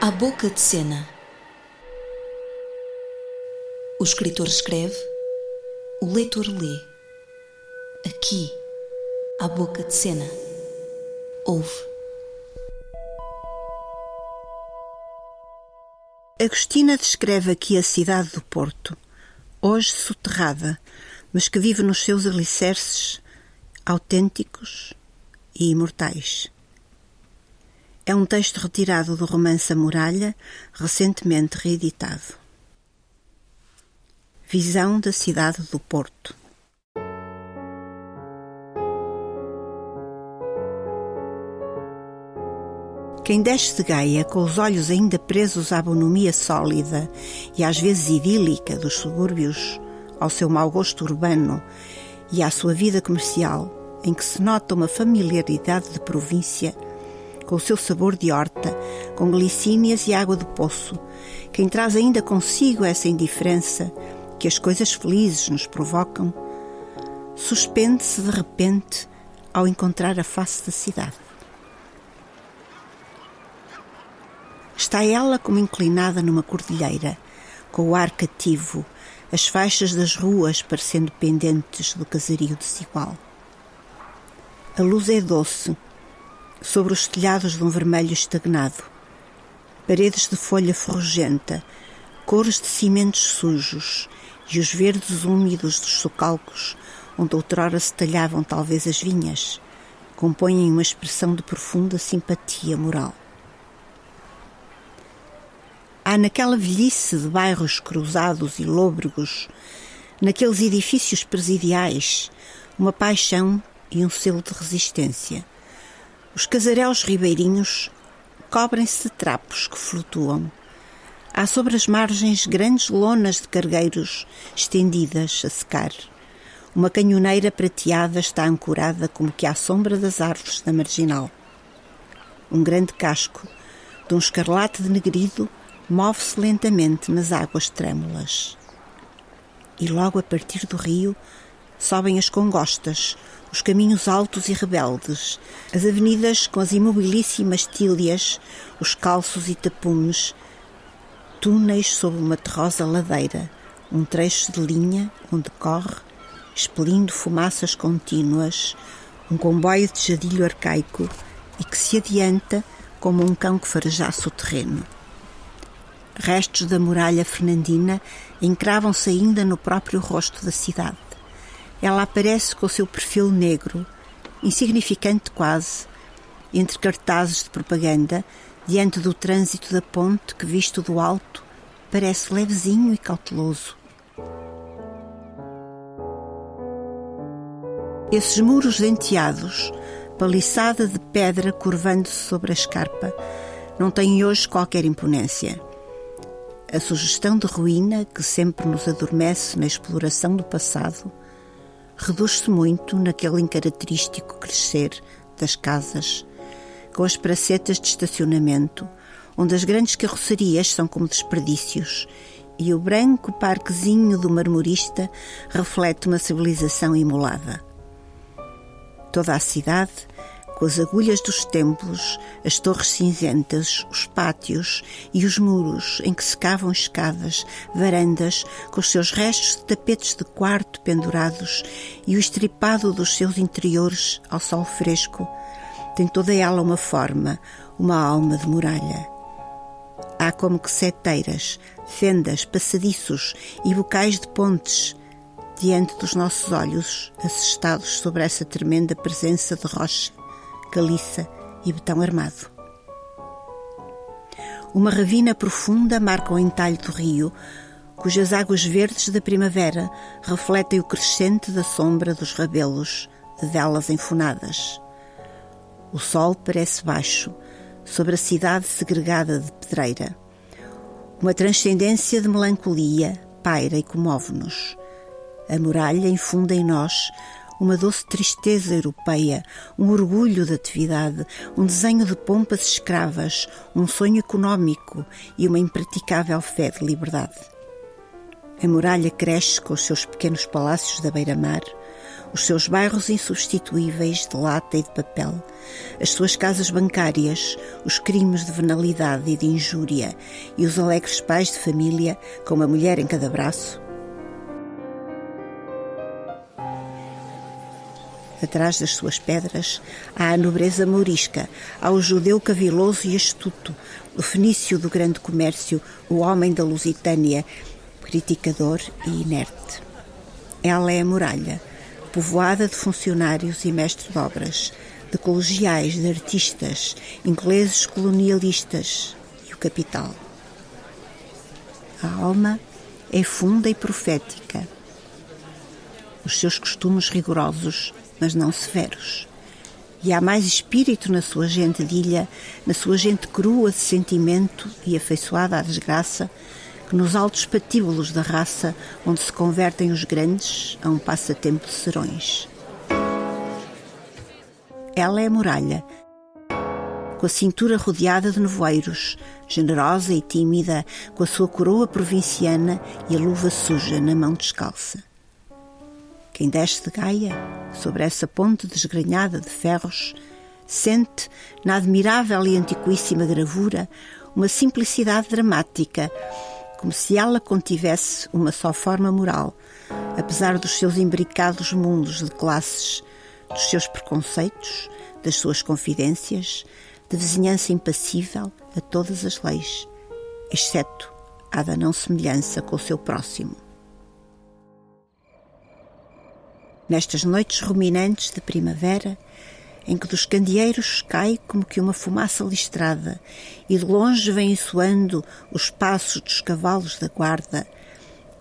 À boca de cena. O escritor escreve, o leitor lê. Aqui, à boca de cena, ouve. Agostina descreve aqui a cidade do Porto, hoje soterrada, mas que vive nos seus alicerces autênticos e imortais. É um texto retirado do romance A Muralha, recentemente reeditado. Visão da cidade do Porto. Quem desce de Gaia com os olhos ainda presos à bonomia sólida e às vezes idílica dos subúrbios, ao seu mau gosto urbano e à sua vida comercial, em que se nota uma familiaridade de província, com o seu sabor de horta, com glicínias e água do poço, quem traz ainda consigo essa indiferença que as coisas felizes nos provocam, suspende-se de repente ao encontrar a face da cidade. Está ela como inclinada numa cordilheira, com o ar cativo, as faixas das ruas parecendo pendentes do casario desigual. A luz é doce, sobre os telhados de um vermelho estagnado, paredes de folha ferrugenta, cores de cimentos sujos e os verdes úmidos dos socalcos, onde outrora se talhavam talvez as vinhas, compõem uma expressão de profunda simpatia moral. Há naquela velhice de bairros cruzados e lôbregos, naqueles edifícios presidiais, uma paixão e um selo de resistência. Os casaréus ribeirinhos cobrem-se de trapos que flutuam. Há sobre as margens grandes lonas de cargueiros estendidas a secar. Uma canhoneira prateada está ancorada como que à sombra das árvores da marginal. Um grande casco, de um escarlate denegrido, move-se lentamente nas águas trêmulas. E logo a partir do rio sobem as congostas, os caminhos altos e rebeldes, as avenidas com as imobilíssimas tílias, os calços e tapumes, túneis sob uma terrosa ladeira, um trecho de linha onde corre, expelindo fumaças contínuas, um comboio de jadilho arcaico e que se adianta como um cão que farejasse o terreno. Restos da muralha fernandina encravam-se ainda no próprio rosto da cidade. Ela aparece com o seu perfil negro, insignificante quase, entre cartazes de propaganda, diante do trânsito da ponte que, visto do alto, parece levezinho e cauteloso. Esses muros denteados, paliçada de pedra curvando-se sobre a escarpa, não têm hoje qualquer imponência. A sugestão de ruína que sempre nos adormece na exploração do passado reduz-se muito naquele incaracterístico crescer das casas, com as pracetas de estacionamento, onde as grandes carrocerias são como desperdícios e o branco parquezinho do marmorista reflete uma civilização imolada. Toda a cidade, com as agulhas dos templos, as torres cinzentas, os pátios e os muros em que se cavam escadas, varandas, com os seus restos de tapetes de quarto pendurados e o estripado dos seus interiores ao sol fresco, tem toda ela uma forma, uma alma de muralha. Há como que seteiras, fendas, passadiços e bocais de pontes diante dos nossos olhos, assestados sobre essa tremenda presença de rocha, caliça e betão armado. Uma ravina profunda marca o entalhe do rio, cujas águas verdes da primavera refletem o crescente da sombra dos rabelos de velas enfunadas. O sol parece baixo, sobre a cidade segregada de pedreira. Uma transcendência de melancolia paira e comove-nos. A muralha infunda em nós uma doce tristeza europeia, um orgulho de atividade, um desenho de pompas escravas, um sonho económico e uma impraticável fé de liberdade. A muralha cresce com os seus pequenos palácios da beira-mar, os seus bairros insubstituíveis de lata e de papel, as suas casas bancárias, os crimes de venalidade e de injúria e os alegres pais de família com uma mulher em cada braço. Atrás das suas pedras há a nobreza mourisca, há o judeu caviloso e astuto, o fenício do grande comércio, o homem da Lusitânia, criticador e inerte. Ela é a muralha, povoada de funcionários e mestres de obras, de colegiais, de artistas, ingleses colonialistas e o capital. A alma é funda e profética. Os seus costumes rigorosos, mas não severos. E há mais espírito na sua gente de ilha, na sua gente crua de sentimento e afeiçoada à desgraça, que nos altos patíbulos da raça, onde se convertem os grandes a um passatempo de serões. Ela é a muralha, com a cintura rodeada de nevoeiros, generosa e tímida, com a sua coroa provinciana e a luva suja na mão descalça. Quem desce de Gaia, sobre essa ponte desgrenhada de ferros, sente, na admirável e antiquíssima gravura, uma simplicidade dramática, como se ela contivesse uma só forma moral, apesar dos seus imbricados mundos de classes, dos seus preconceitos, das suas confidências, de vizinhança impassível a todas as leis, exceto a da não semelhança com o seu próximo. Nestas noites ruminantes de primavera, em que dos candeeiros cai como que uma fumaça listrada e de longe vêm soando os passos dos cavalos da guarda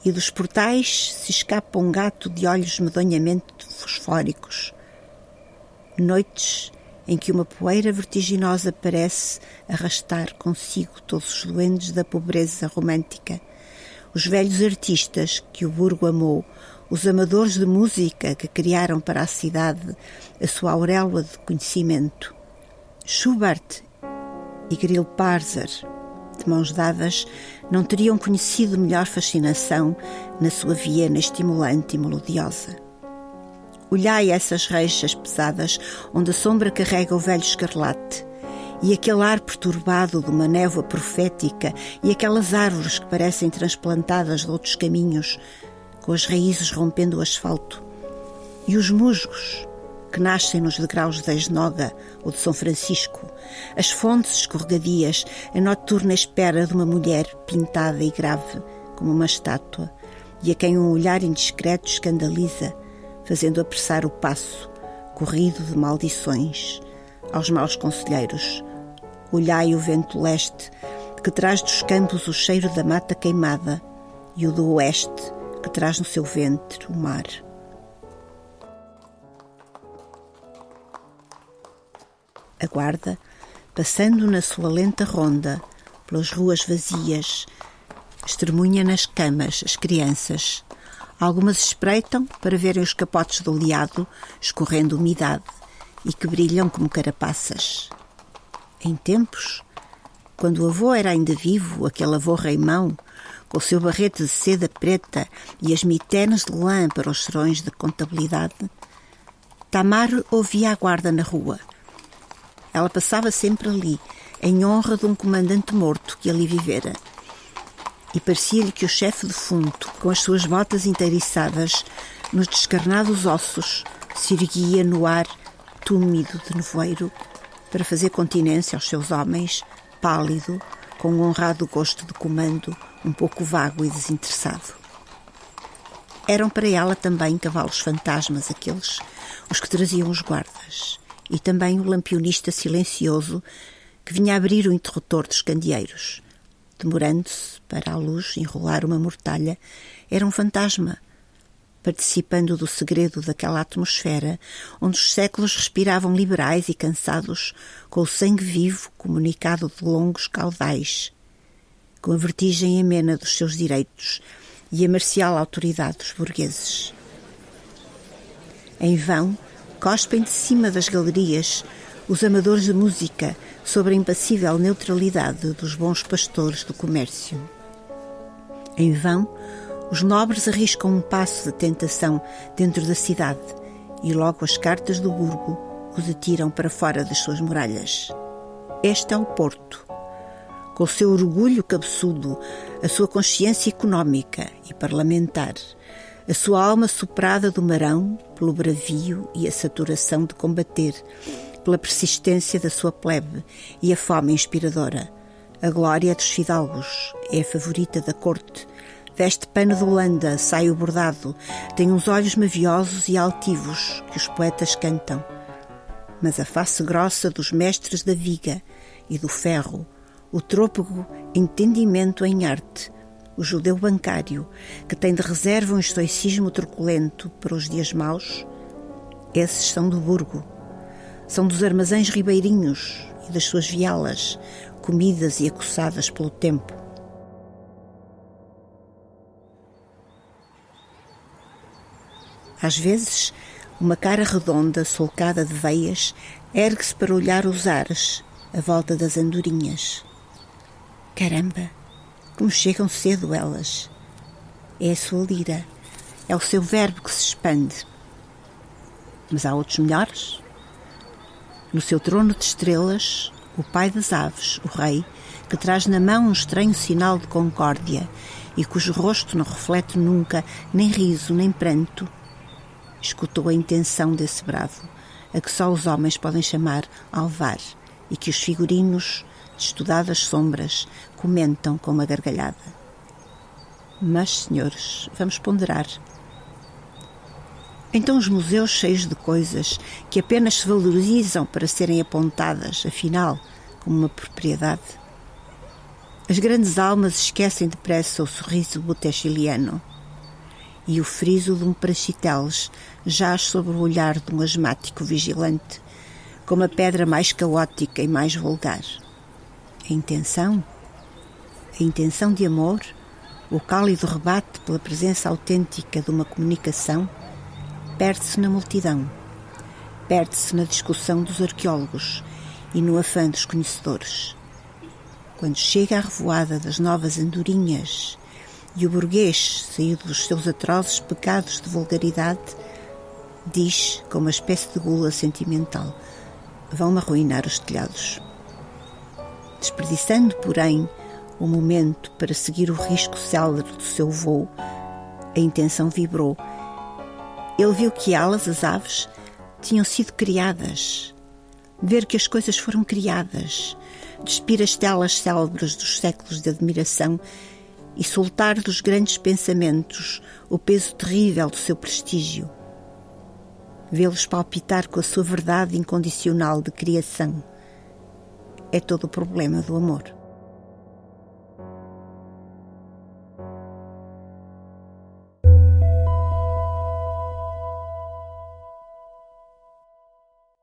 e dos portais se escapa um gato de olhos medonhamente fosfóricos. Noites em que uma poeira vertiginosa parece arrastar consigo todos os duendes da pobreza romântica, os velhos artistas que o burgo amou, os amadores de música que criaram para a cidade a sua auréola de conhecimento. Schubert e Grillparzer, de mãos dadas, não teriam conhecido melhor fascinação na sua Viena estimulante e melodiosa. Olhai essas reixas pesadas onde a sombra carrega o velho escarlate, e aquele ar perturbado de uma névoa profética e aquelas árvores que parecem transplantadas de outros caminhos, com as raízes rompendo o asfalto, e os musgos que nascem nos degraus da Esnoga ou de São Francisco, as fontes escorregadias, a noturna espera de uma mulher pintada e grave como uma estátua, e a quem um olhar indiscreto escandaliza, fazendo apressar o passo, corrido de maldições. Aos maus conselheiros, olhai o vento leste, que traz dos campos o cheiro da mata queimada, e o do oeste, que traz no seu ventre o mar. A guarda, passando na sua lenta ronda pelas ruas vazias, estremunha nas camas as crianças. Algumas espreitam para verem os capotes do liado escorrendo umidade e que brilham como carapaças. Em tempos, quando o avô era ainda vivo, aquele avô reimão, com o seu barrete de seda preta e as mitenas de lã para os serões de contabilidade, Tamar ouvia a guarda na rua. Ela passava sempre ali, em honra de um comandante morto que ali vivera. E parecia-lhe que o chefe defunto, com as suas botas inteiriçadas, nos descarnados ossos, se erguia no ar túmido de nevoeiro para fazer continência aos seus homens, pálido, com um honrado gosto de comando, um pouco vago e desinteressado. Eram para ela também cavalos fantasmas aqueles, os que traziam os guardas, e também o lampiονista silencioso que vinha abrir o interruptor dos candeeiros. Demorando-se para a luz enrolar uma mortalha, era um fantasma, participando do segredo daquela atmosfera onde os séculos respiravam liberais e cansados, com o sangue vivo comunicado de longos caudais, com a vertigem amena dos seus direitos e a marcial autoridade dos burgueses. Em vão, cospem de cima das galerias os amadores de música sobre a impassível neutralidade dos bons pastores do comércio. Em vão, os nobres arriscam um passo de tentação dentro da cidade e logo as cartas do burgo os atiram para fora das suas muralhas. Este é o Porto, com o seu orgulho cabeçudo, a sua consciência económica e parlamentar, a sua alma soprada do marão pelo bravio e a saturação de combater, pela persistência da sua plebe e a fome inspiradora. A glória dos fidalgos, é a favorita da corte, veste pano de Holanda, saio bordado, tem uns olhos maviosos e altivos que os poetas cantam. Mas a face grossa dos mestres da viga e do ferro, o trôpego entendimento em arte, o judeu bancário, que tem de reserva um estoicismo truculento para os dias maus, esses são do burgo. São dos armazéns ribeirinhos e das suas vielas, comidas e acossadas pelo tempo. Às vezes, uma cara redonda, solcada de veias, ergue-se para olhar os ares, à volta das andorinhas. Caramba, como chegam cedo elas! É a sua lira, é o seu verbo que se expande. Mas há outros melhores. No seu trono de estrelas, o pai das aves, o rei, que traz na mão um estranho sinal de concórdia e cujo rosto não reflete nunca nem riso nem pranto, escutou a intenção desse bravo, a que só os homens podem chamar alvar e que os figurinos, de estudadas sombras, comentam com uma gargalhada. Mas, senhores, vamos ponderar. Então os museus cheios de coisas que apenas se valorizam para serem apontadas, afinal, como uma propriedade. As grandes almas esquecem depressa o sorriso botechiliano e o friso de um Praxiteles jaz sobre o olhar de um asmático vigilante, como a pedra mais caótica e mais vulgar. A intenção de amor, o cálido rebate pela presença autêntica de uma comunicação, perde-se na multidão, perde-se na discussão dos arqueólogos e no afã dos conhecedores. Quando chega a revoada das novas andorinhas e o burguês, saído dos seus atrozes pecados de vulgaridade, diz com uma espécie de gula sentimental: vão-me arruinar os telhados. Desperdiçando, porém, o momento para seguir o risco célere do seu voo, a intenção vibrou. Ele viu que elas, as aves, tinham sido criadas. Ver que as coisas foram criadas, despir as telas célebres dos séculos de admiração e soltar dos grandes pensamentos o peso terrível do seu prestígio. Vê-los palpitar com a sua verdade incondicional de criação. É todo o problema do amor.